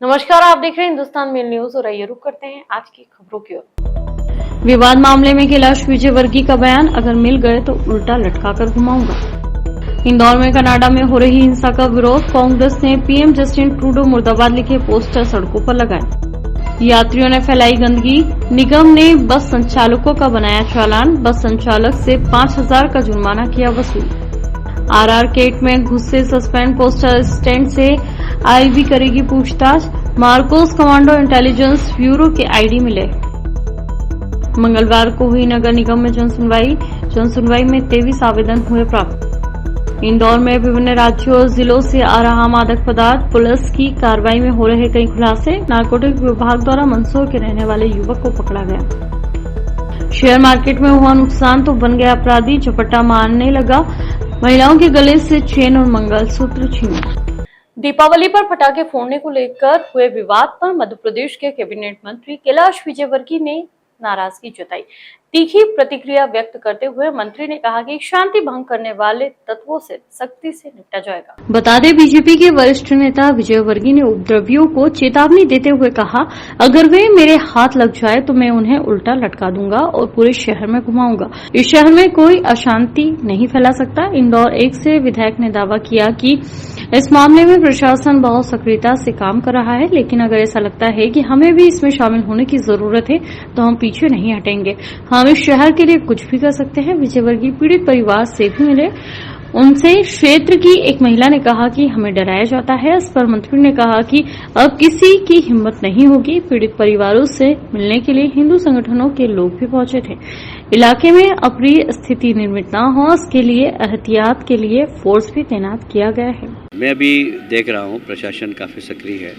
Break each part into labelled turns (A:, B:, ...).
A: नमस्कार, आप देख रहे हैं हिंदुस्तान मेल न्यूज और आइए रुक करते हैं आज की खबरों की ओर।
B: विवाद मामले में कैलाश विजयवर्गीय का बयान, अगर मिल गए तो उल्टा लटकाकर घुमाऊंगा। इंदौर में कनाडा में हो रही हिंसा का विरोध, कांग्रेस ने पीएम जस्टिन ट्रूडो मुर्दाबाद लिखे पोस्टर सड़कों पर लगाए। यात्रियों ने फैलाई गंदगी, निगम ने बस संचालकों का बनाया चालान, बस संचालक से 5,000 का जुर्माना किया वसूल। आरआर गेट में घुसे सस्पेंड पोस्टल स्टैंड से आईबी करेगी पूछताछ, मार्कोस कमांडो इंटेलिजेंस ब्यूरो के आईडी मिले। मंगलवार को हुई नगर निगम में जनसुनवाई में 23 आवेदन हुए प्राप्त। इंदौर में विभिन्न राज्यों और जिलों से आ रहा मादक पदार्थ, पुलिस की कार्रवाई में हो रहे कई खुलासे, नारकोटिक विभाग द्वारा मंदसौर के रहने वाले युवक को पकड़ा गया। शेयर मार्केट में हुआ नुकसान तो बन गया अपराधी, झपट्टा मारने लगा, महिलाओं के गले से चेन और मंगलसूत्र छीने।
A: दीपावली पर पटाखे फोड़ने को लेकर हुए विवाद पर मध्य प्रदेश के कैबिनेट मंत्री कैलाश विजयवर्गीय ने नाराजगी जताई। तीखी प्रतिक्रिया व्यक्त करते हुए मंत्री ने कहा कि शांति भंग करने वाले तत्वों से सख्ती से निपटा जाएगा।
B: बता दें, बीजेपी के वरिष्ठ नेता विजयवर्गीय ने उपद्रवियों को चेतावनी देते हुए कहा, अगर वे मेरे हाथ लग जाए तो मैं उन्हें उल्टा लटका दूंगा और पूरे शहर में घुमाऊंगा। इस शहर में कोई अशांति नहीं फैला सकता। इंदौर 1 से विधायक ने दावा किया कि इस मामले में प्रशासन बहुत सक्रियता से काम कर रहा है, लेकिन अगर ऐसा लगता है कि हमें भी इसमें शामिल होने की जरूरत है तो हम पीछे नहीं हटेंगे। हम इस शहर के लिए कुछ भी कर सकते हैं। विजयवर्गीय पीड़ित परिवार से भी मिले। उनसे क्षेत्र की एक महिला ने कहा कि हमें डराया जाता है। इस पर मंत्री ने कहा कि अब किसी की हिम्मत नहीं होगी। पीड़ित परिवारों से मिलने के लिए हिंदू संगठनों के लोग भी पहुंचे थे। इलाके में अप्रिय स्थिति निर्मित न हो, इसके लिए एहतियात के लिए फोर्स भी तैनात किया गया है।
C: मैं अभी देख रहा हूँ प्रशासन काफ़ी सक्रिय है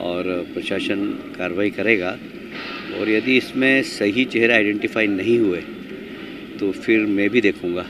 C: और प्रशासन कार्रवाई करेगा, और यदि इसमें सही चेहरा आइडेंटिफाई नहीं हुए तो फिर मैं भी देखूंगा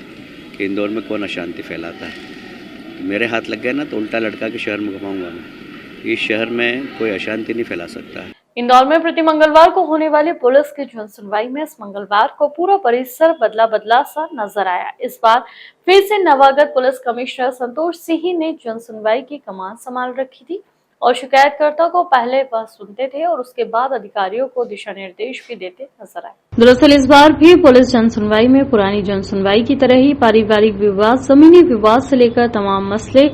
C: कि इंदौर में कौन अशांति फैलाता है। मेरे हाथ लग गया ना तो उल्टा लटका के शहर में घुमाऊंगा मैं। इस शहर में कोई अशांति नहीं फैला सकता है।
A: इंदौर में प्रति मंगलवार को होने वाली पुलिस की जनसुनवाई में इस मंगलवार को पूरा परिसर बदला सा नजर आया। इस बार फिर से नवागत पुलिस कमिश्नर संतोष सिंह ने जनसुनवाई की कमान संभाल रखी थी और शिकायतकर्ता को पहले वह सुनते थे और उसके बाद अधिकारियों को दिशा निर्देश भी देते नजर आए।
B: दरअसल इस बार भी पुलिस जनसुनवाई में पुरानी जनसुनवाई की तरह ही पारिवारिक विवाद, जमीनी विवाद से लेकर तमाम मसले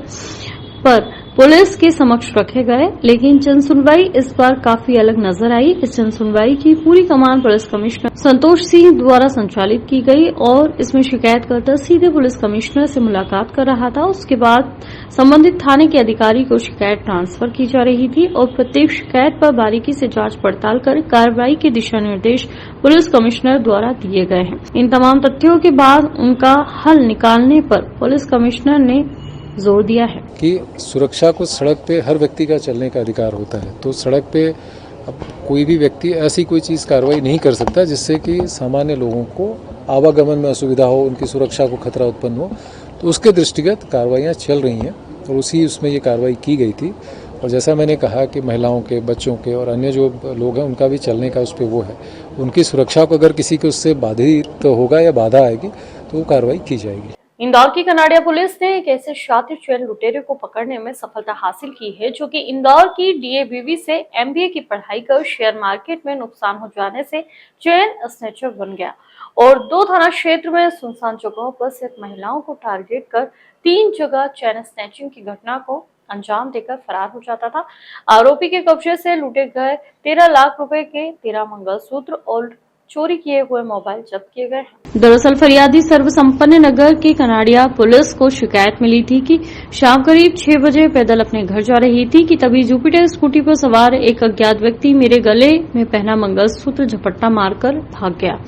B: पर पुलिस के समक्ष रखे गए, लेकिन जनसुनवाई इस बार काफी अलग नजर आई। इस जनसुनवाई की पूरी कमान पुलिस कमिश्नर संतोष सिंह द्वारा संचालित की गई और इसमें शिकायतकर्ता सीधे पुलिस कमिश्नर से मुलाकात कर रहा था। उसके बाद संबंधित थाने के अधिकारी को शिकायत ट्रांसफर की जा रही थी और प्रत्येक शिकायत पर बारीकी से जांच पड़ताल कर कार्रवाई के दिशा निर्देश पुलिस कमिश्नर द्वारा दिए गए हैं। इन तमाम तथ्यों के बाद उनका हल निकालने पर पुलिस कमिश्नर ने जोर दिया है
D: कि सुरक्षा को सड़क पे हर व्यक्ति का चलने का अधिकार होता है, तो सड़क पे अब कोई भी व्यक्ति ऐसी कोई चीज़ कार्रवाई नहीं कर सकता जिससे कि सामान्य लोगों को आवागमन में असुविधा हो, उनकी सुरक्षा को खतरा उत्पन्न हो। तो उसके दृष्टिगत कार्रवाइयाँ चल रही हैं और उसमें ये कार्रवाई की गई थी। और जैसा मैंने कहा कि महिलाओं के, बच्चों के और अन्य जो लोग हैं उनका भी चलने का उस पर वो है, उनकी सुरक्षा को अगर किसी के उससे बाधित होगा या बाधा आएगी तो वो कार्रवाई की जाएगी।
A: इंदौर की कनाडिया पुलिस ने एक ऐसे शातिर चैन लुटेरे को पकड़ने में सफलता हासिल की है जो कि इंदौर की डीएवीवी से एमबीए की पढ़ाई कर शेयर मार्केट में नुकसान हो जाने से चैन स्नैचर बन गया और 2 थाना क्षेत्र में सुनसान जगहों पर सिर्फ महिलाओं को टारगेट कर 3 जगह चैन स्नैचिंग की घटना को अंजाम देकर फरार हो जाता था। आरोपी के कब्जे से लूटे गए 13 लाख रुपए के 13 मंगलसूत्र और चोरी किए हुए मोबाइल जब्त किए गए हैं।
B: दरअसल फरियादी सर्वसंपन्न नगर की कनाडिया पुलिस को शिकायत मिली थी कि शाम करीब 6 बजे पैदल अपने घर जा रही थी कि तभी जुपिटर स्कूटी पर सवार एक अज्ञात व्यक्ति मेरे गले में पहना मंगलसूत्र झपट्टा मारकर भाग गया।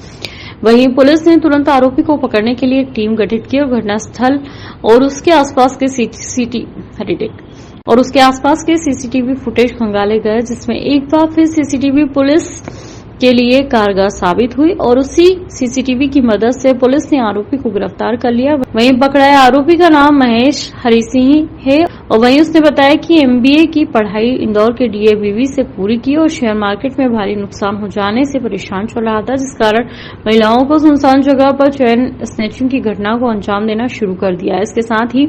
B: वहीं पुलिस ने तुरंत आरोपी को पकड़ने के लिए टीम गठित की और घटनास्थल और उसके आसपास के सीसीटीवी फुटेज खंगाले गए, जिसमें एक बार फिर सीसीटीवी पुलिस के लिए कारगर साबित हुई और उसी सीसीटीवी की मदद से पुलिस ने आरोपी को गिरफ्तार कर लिया। वहीं पकड़ाए आरोपी का नाम महेश हरि सिंह है और वहीं उसने बताया कि एमबीए की पढ़ाई इंदौर के डीएवीवी से पूरी की और शेयर मार्केट में भारी नुकसान हो जाने से परेशान चल रहा था, जिस कारण महिलाओं को सुनसान जगह पर चैन स्नैचिंग की घटना को अंजाम देना शुरू कर दिया। इसके साथ ही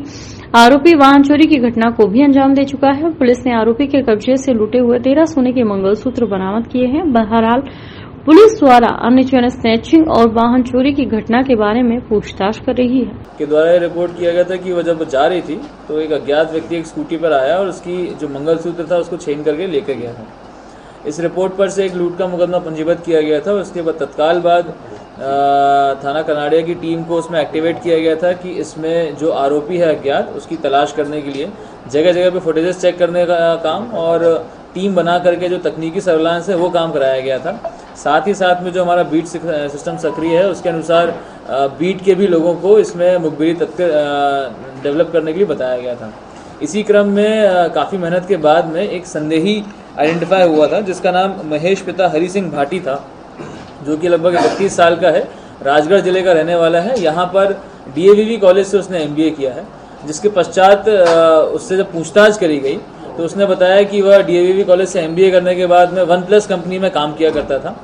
B: आरोपी वाहन चोरी की घटना को भी अंजाम दे चुका है। पुलिस ने आरोपी के कब्जे से लूटे हुए 13 सोने के मंगलसूत्र बरामद किए हैं। बहरहाल पुलिस द्वारा अन्य चैन स्नैचिंग और वाहन चोरी की घटना के बारे में पूछताछ कर रही है।
E: के द्वारा रिपोर्ट किया गया था कि वह जब जा रही थी तो एक अज्ञात व्यक्ति एक स्कूटी पर आया और उसकी जो मंगलसूत्र था उसको छीन करके लेकर गया था। इस रिपोर्ट पर से एक लूट का मुकदमा पंजीबद्ध किया गया था। उसके बाद तत्काल बाद थाना कनाड़िया की टीम को उसमें एक्टिवेट किया गया था कि इसमें जो आरोपी है अज्ञात उसकी तलाश करने के लिए जगह जगह पे फुटेजेस चेक करने का काम और टीम बना करके जो तकनीकी सर्विलांस है वो काम कराया गया था। साथ ही साथ में जो हमारा बीट सिस्टम सक्रिय है उसके अनुसार बीट के भी लोगों को इसमें मुखबिरी तथ्य डेवलप करने के लिए बताया गया था। इसी क्रम में काफ़ी मेहनत के बाद में एक संदेही आइडेंटिफाई हुआ था जिसका नाम महेश पिता हरि सिंह भाटी था, जो कि लगभग 31 साल का है, राजगढ़ जिले का रहने वाला है। यहाँ पर DAVV कॉलेज से उसने MBA किया है, जिसके पश्चात उससे जब पूछताछ करी गई तो उसने बताया कि वह DAVV कॉलेज से MBA करने के बाद में OnePlus कंपनी में काम किया करता था।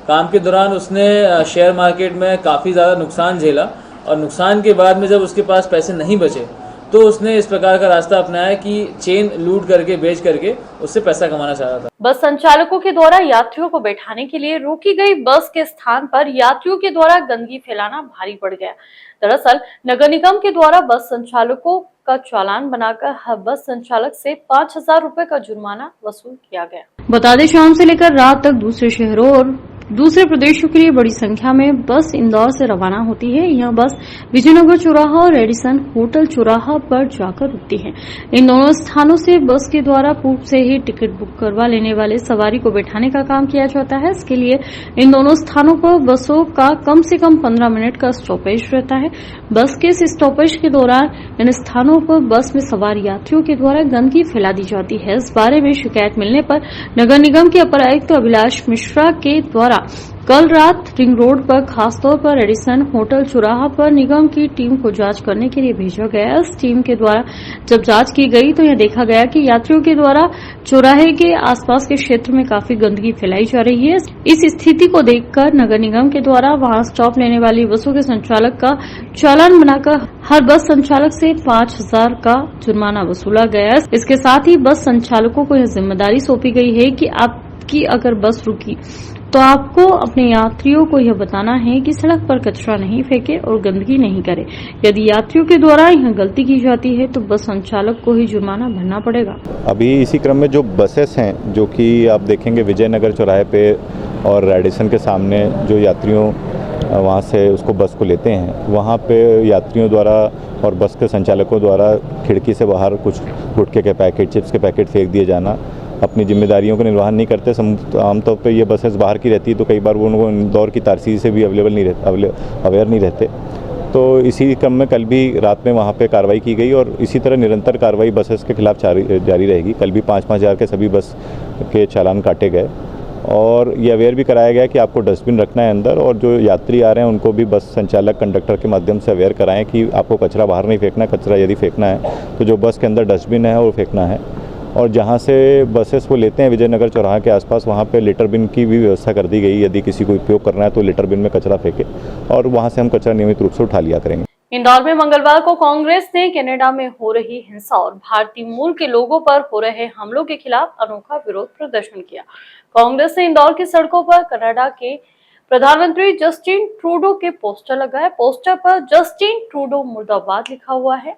E: काम के दौरान उसने शेयर मार्केट में काफ़ी ज़्यादा नुकसान झेला और नुकसान के बाद में जब उसके पास पैसे नहीं बचे तो उसने इस प्रकार का रास्ता अपनाया कि चेन लूट करके बेच करके उससे पैसा कमाना चाहता था।
A: बस संचालकों के द्वारा यात्रियों को बैठाने के लिए रोकी गई बस के स्थान पर यात्रियों के द्वारा गंदगी फैलाना भारी पड़ गया। दरअसल नगर निगम के द्वारा बस संचालकों का चालान बनाकर हर बस संचालक से 5,000 रुपए का जुर्माना वसूल किया गया।
B: बता दें, शाम से लेकर रात तक दूसरे शहरों और दूसरे प्रदेशों के लिए बड़ी संख्या में बस इंदौर से रवाना होती है। यह बस विजयनगर चौराहा और रेडिसन होटल चौराहा पर जाकर रुकती है। इन दोनों स्थानों से बस के द्वारा पूर्व से ही टिकट बुक करवा लेने वाले सवारी को बैठाने का काम किया जाता है। इसके लिए इन दोनों स्थानों पर बसों का कम से कम 15 मिनट का स्टॉपेज रहता है। बस के इस स्टॉपेज के दौरान इन स्थानों पर बस में सवार यात्रियों के द्वारा गंदगी फैला दी जाती है। इस बारे में शिकायत मिलने पर नगर निगम के अपर आयुक्त अभिलाष मिश्रा के द्वारा कल रात रिंग रोड पर खासतौर पर एडिसन होटल चौराहा पर निगम की टीम को जांच करने के लिए भेजा गया। इस टीम के द्वारा जब जांच की गई तो यह देखा गया कि यात्रियों के द्वारा चौराहे के आसपास के क्षेत्र में काफी गंदगी फैलाई जा रही है। इस स्थिति को देखकर नगर निगम के द्वारा वहां स्टॉप लेने वाली बसों के संचालक का चालान बनाकर हर बस संचालक से 5,000 का जुर्माना वसूला गया। इसके साथ ही बस संचालकों को यह जिम्मेदारी सौंपी गई है कि आपकी अगर बस रुकी तो आपको अपने यात्रियों को यह बताना है कि सड़क पर कचरा नहीं फेंके और गंदगी नहीं करे। यदि यात्रियों के द्वारा यह गलती की जाती है तो बस संचालक को ही जुर्माना भरना पड़ेगा।
F: अभी इसी क्रम में जो बसेस हैं जो कि आप देखेंगे विजयनगर चौराहे पे और रेडिसन के सामने जो यात्रियों वहाँ से उसको बस को लेते हैं, वहाँ पे यात्रियों द्वारा और बस के संचालकों द्वारा खिड़की से बाहर कुछ गुटखे के पैकेट, चिप्स के पैकेट फेंक दिए जाना, अपनी जिम्मेदारियों का निर्वहन नहीं करते। आमतौर पे ये बसेस बाहर की रहती है तो कई बार वो उनको इंदौर की तारसी से भी अवेयर नहीं रहते। तो इसी क्रम में कल भी रात में वहाँ पे कार्रवाई की गई और इसी तरह निरंतर कार्रवाई बसेस के खिलाफ जारी रहेगी। कल भी 5-5 हज़ार के सभी बस के चालान काटे गए और ये अवेयर भी कराया गया कि आपको डस्टबिन रखना है अंदर, और जो यात्री आ रहे हैं उनको भी बस संचालक कंडक्टर के माध्यम से अवेयर कराएं कि आपको कचरा बाहर नहीं फेंकना, कचरा यदि फेंकना है तो जो बस के अंदर डस्टबिन है वो फेंकना है। और जहाँ से बसेस वो लेते हैं विजयनगर चौराहा के आसपास, वहाँ पे लिटर बिन की भी व्यवस्था कर दी गई। यदि किसी को उपयोग करना है तो लिटर बिन में कचरा फेंके और वहाँ से हम कचरा नियमित रूप से उठा लिया करेंगे।
A: इंदौर में मंगलवार को कांग्रेस ने कनाडा में हो रही हिंसा और भारतीय मूल के लोगों पर हो रहे हमलों के खिलाफ अनोखा विरोध प्रदर्शन किया। कांग्रेस ने इंदौर की सड़कों पर कनाडा के प्रधानमंत्री जस्टिन ट्रूडो के पोस्टर लगाए। पोस्टर पर जस्टिन ट्रूडो मुर्दाबाद लिखा हुआ है।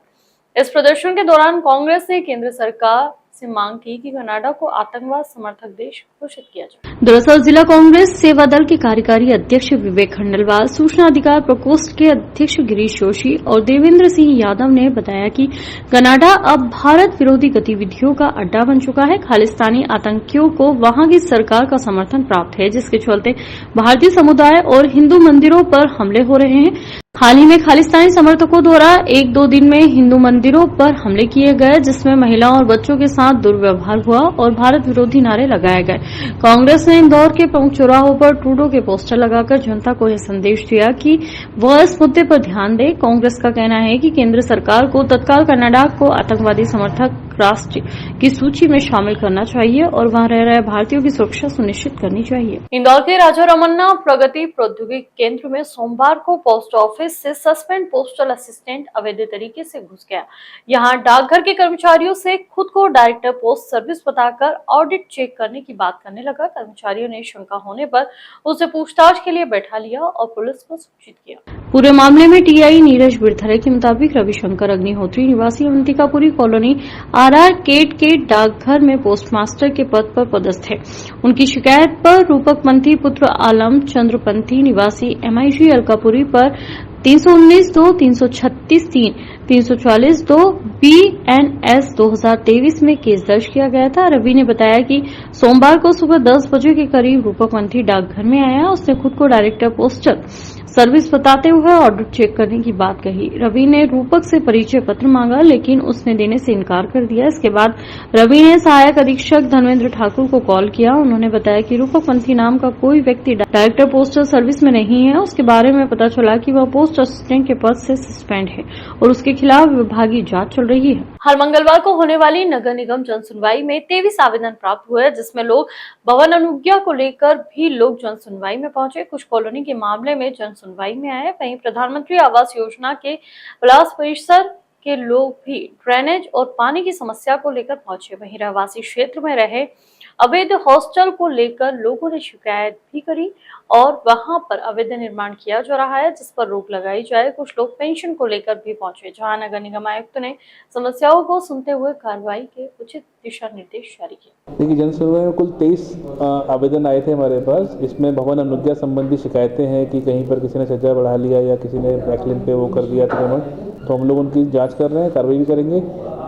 A: इस प्रदर्शन के दौरान कांग्रेस ने केंद्र सरकार से मांग की कि कनाडा को आतंकवाद समर्थक देश घोषित किया जाए। दरअसल जिला कांग्रेस सेवा दल के कार्यकारी अध्यक्ष विवेक खंडेलवाल, सूचना अधिकार प्रकोष्ठ के अध्यक्ष गिरीश जोशी और देवेंद्र सिंह यादव ने बताया कि कनाडा अब भारत विरोधी गतिविधियों का अड्डा बन चुका है। खालिस्तानी आतंकियों को वहां की सरकार का समर्थन प्राप्त है, जिसके चलते भारतीय समुदाय और हिंदू मंदिरों पर हमले हो रहे हैं। हाल ही में खालिस्तानी समर्थकों द्वारा 1-2 दिन में हिंदू मंदिरों पर हमले किए गए, जिसमें महिलाओं और बच्चों के साथ दुर्व्यवहार हुआ और भारत विरोधी नारे लगाए गए। कांग्रेस ने इंदौर के प्रमुख चौराहों पर ट्रूडो के पोस्टर लगाकर जनता को यह संदेश दिया कि वह इस मुद्दे पर ध्यान दे। कांग्रेस का कहना है कि केंद्र सरकार को तत्काल कनाडा को आतंकवादी समर्थक
B: राष्ट्र की सूची में शामिल करना चाहिए और वहां रह रहे भारतीयों की सुरक्षा सुनिश्चित करनी चाहिए।
A: इंदौर के राजा रमन्ना प्रगति प्रौद्योगिकी केंद्र में सोमवार को पोस्ट ऑफिस से सस्पेंड पोस्टल असिस्टेंट अवैध तरीके से घुस गया। यहां डाकघर के कर्मचारियों से खुद को डायरेक्टर पोस्ट सर्विस बताकर ऑडिट चेक करने की बात करने लगा। कर्मचारियों ने शंका होने पर उसे पूछताछ के लिए बैठा लिया और पुलिस को सूचित किया।
B: पूरे मामले में टीआई नीरज बिरथरे के मुताबिक रविशंकर अग्निहोत्री निवासी अवंतिकापुरी कॉलोनी आरआर केट के डाकघर में पोस्टमास्टर के पद पर पदस्थ है। उनकी शिकायत पर रूपक पंथी पुत्र आलम चंद्र पंथी निवासी एमआईजी अलकापुरी पर 319-2, 336-3, 344-2 BNS 2023 में केस दर्ज किया गया था। रवि ने बताया कि सोमवार को सुबह 10 बजे के करीब रूपक पंथी डाकघर में आया। उसने खुद को डायरेक्टर पोस्टल सर्विस बताते हुए ऑडिट चेक करने की बात कही। रवि ने रूपक से परिचय पत्र मांगा, लेकिन उसने देने से इनकार कर दिया। इसके बाद रवि ने सहायक अधीक्षक धर्मेंद्र ठाकुर को कॉल किया। उन्होंने बताया कि रूपक पंथी नाम का कोई व्यक्ति डायरेक्टर पोस्टल सर्विस में नहीं है। उसके बारे में पता चला कि वह पोस्ट असिस्टेंट के पद से सस्पेंड है और उसके खिलाफ विभागीय जांच चल रही है।
A: हर मंगलवार को होने वाली नगर निगम जनसुनवाई में 23 आवेदन प्राप्त हुए, जिसमें लोग भवन अनुज्ञा को लेकर भी लोग जनसुनवाई में पहुंचे। कुछ कॉलोनी के मामले में जनसुनवाई में आए। वहीं प्रधानमंत्री आवास योजना के विलास परिसर के लोग भी ड्रेनेज और पानी की समस्या को लेकर पहुंचे। वहीं रहवासी क्षेत्र में रहे अवैध हॉस्टल को लेकर लोगों ने शिकायत भी करी और वहां पर अवैध निर्माण किया जा रहा है, जिस पर रोक लगाई जाए। कुछ लोग पेंशन को लेकर भी पहुंचे, जहां नगर निगम आयुक्त ने समस्याओं को सुनते हुए कार्रवाई के उचित दिशा निर्देश जारी किए।
E: देखिए, जनसुनवाई में कुल 23 आवेदन आए थे हमारे पास। इसमें भवन अनुज्ञा संबंधी शिकायतें हैं कि कहीं पर किसी ने छज्जा बढ़ा लिया या किसी ने बैकलिन पे वो कर दिया अतिक्रमण, तो हम लोग उनकी जाँच कर रहे हैं, कार्रवाई भी करेंगे।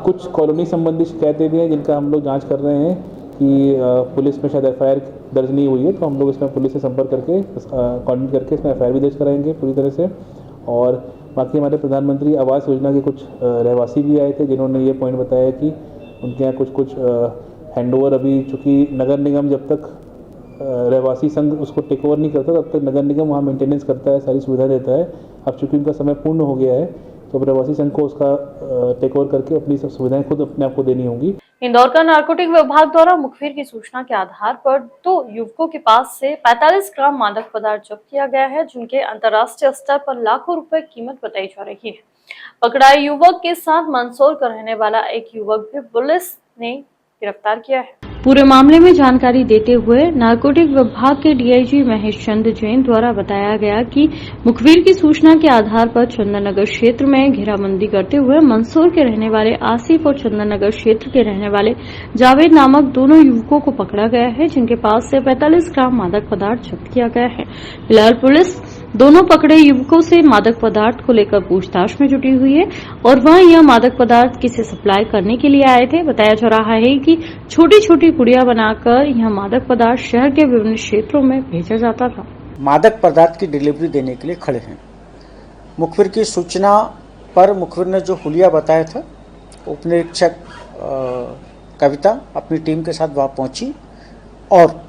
E: कुछ कॉलोनी संबंधी शिकायतें भी हैं जिनका हम लोग जाँच कर रहे हैं कि पुलिस में शायद एफआईआर दर्ज नहीं हुई है, तो हम लोग इसमें पुलिस से संपर्क करके कॉन्टेक्ट करके इसमें एफआईआर भी दर्ज कराएंगे पूरी तरह से। और बाकी हमारे प्रधानमंत्री आवास योजना के कुछ रहवासी भी आए थे जिन्होंने ये पॉइंट बताया कि उनके यहाँ कुछ हैंडओवर अभी, चूँकि नगर निगम जब तक रहवासी संघ उसको टेक ओवर नहीं करता तब तक नगर निगम वहाँ मेंटेनेंस करता है, सारी सुविधा देता है। अब चूँकि उनका समय पूर्ण हो गया है तो रहवासी संघ को उसका टेक ओवर करके अपनी सब सुविधाएं खुद अपने आप को देनी होंगी।
A: इंदौर का नारकोटिक विभाग द्वारा मुखबिर की सूचना के आधार पर 2 युवकों के पास से 45 ग्राम मादक पदार्थ जब्त किया गया है, जिनके अंतर्राष्ट्रीय स्तर पर लाखों रुपए कीमत बताई जा रही है। पकड़ाए युवक के साथ मंदसौर का रहने वाला एक युवक भी पुलिस ने गिरफ्तार किया है।
B: पूरे मामले में जानकारी देते हुए नारकोटिक विभाग के डीआईजी महेश चंद्र जैन द्वारा बताया गया कि मुखबिर की सूचना के आधार पर चंदननगर क्षेत्र में घेराबंदी करते हुए मंदसौर के रहने वाले आसिफ और चंदननगर क्षेत्र के रहने वाले जावेद नामक दोनों युवकों को पकड़ा गया है, जिनके पास से 45 ग्राम मादक पदार्थ जब्त किया गया है। फिलहाल पुलिस दोनों पकड़े युवकों से मादक पदार्थ को लेकर पूछताछ में जुटी हुई है और वह यह मादक पदार्थ किसे सप्लाई करने के लिए आए थे। बताया जा रहा है कि छोटी छोटी पुड़िया बनाकर यह मादक पदार्थ शहर के विभिन्न क्षेत्रों में भेजा जाता था।
G: मादक पदार्थ की डिलीवरी देने के लिए खड़े हैं। मुखबिर की सूचना पर मुखबिर ने जो हुलिया बताया था, उप निरीक्षक कविता अपनी टीम के साथ वहाँ पहुंची और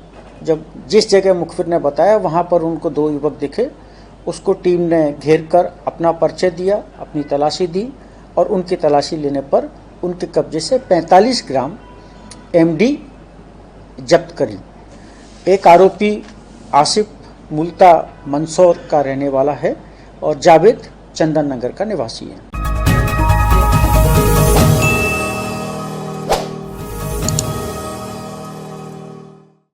G: जब जिस जगह मुखबिर ने बताया वहाँ पर उनको 2 युवक दिखे। उसको टीम ने घेर कर अपना परिचय दिया, अपनी तलाशी दी और उनकी तलाशी लेने पर उनके कब्जे से 45 ग्राम एमडी जब्त करी। एक आरोपी आसिफ मूलता मंदसौर का रहने वाला है और जावेद चंदन नगर का निवासी है।